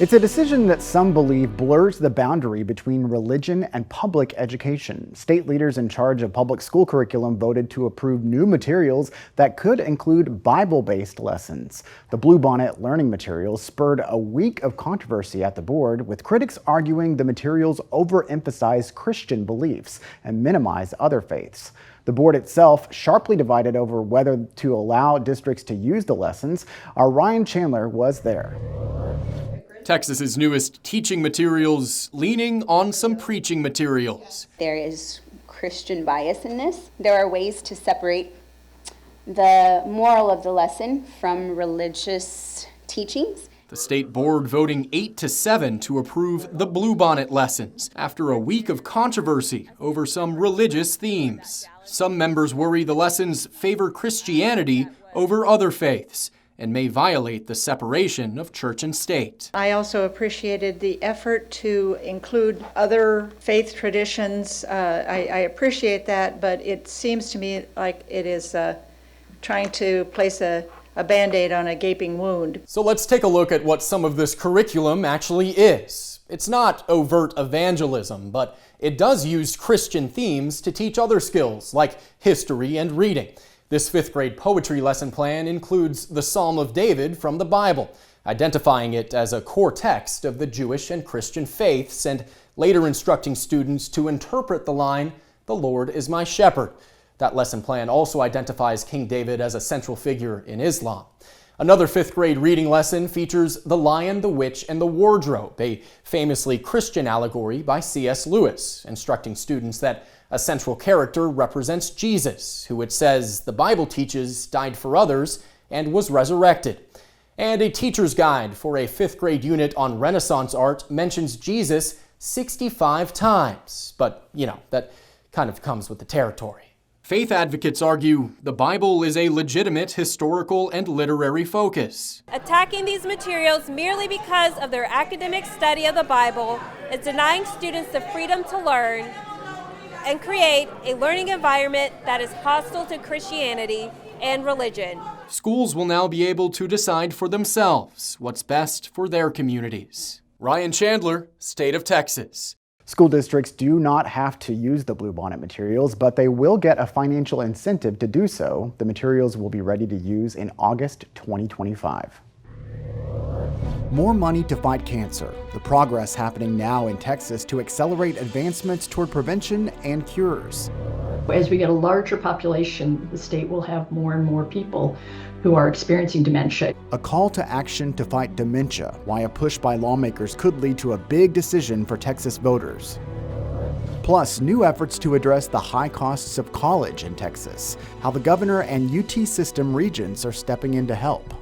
It's a decision that some believe blurs the boundary between religion and public education. State leaders in charge of public school curriculum voted to approve new materials that could include Bible-based lessons. The Bluebonnet learning materials spurred a week of controversy at the board, with critics arguing the materials overemphasize Christian beliefs and minimize other faiths. The board itself sharply divided over whether to allow districts to use the lessons. Our Ryan Chandler was there. Texas's newest teaching materials leaning on some preaching materials. There is Christian bias in this. There are ways to separate the moral of the lesson from religious teachings. The state board voting 8-7 to approve the Bluebonnet lessons after a week of controversy over some religious themes. Some members worry the lessons favor Christianity over other faiths and may violate the separation of church and state. I also appreciated the effort to include other faith traditions. I appreciate that, but it seems to me like it is trying to place a Band-Aid on a gaping wound. So let's take a look at what some of this curriculum actually is. It's not overt evangelism, but it does use Christian themes to teach other skills like history and reading. This fifth grade poetry lesson plan includes the Psalm of David from the Bible, identifying it as a core text of the Jewish and Christian faiths, and later instructing students to interpret the line, "The Lord is my shepherd." That lesson plan also identifies King David as a central figure in Islam. Another fifth grade reading lesson features The Lion, the Witch, and the Wardrobe, a famously Christian allegory by C.S. Lewis, instructing students that a central character represents Jesus, who it says the Bible teaches died for others and was resurrected. And a teacher's guide for a fifth grade unit on Renaissance art mentions Jesus 65 times. But, that kind of comes with the territory. Faith advocates argue the Bible is a legitimate historical and literary focus. Attacking these materials merely because of their academic study of the Bible is denying students the freedom to learn and create a learning environment that is hostile to Christianity and religion. Schools will now be able to decide for themselves what's best for their communities. Ryan Chandler, State of Texas. School districts do not have to use the Bluebonnet materials, but they will get a financial incentive to do so. The materials will be ready to use in August 2025. More money to fight cancer. The progress happening now in Texas to accelerate advancements toward prevention and cures. As we get a larger population, the state will have more and more people who are experiencing dementia. A call to action to fight dementia, why a push by lawmakers could lead to a big decision for Texas voters. Plus, new efforts to address the high costs of college in Texas, how the governor and UT system regents are stepping in to help.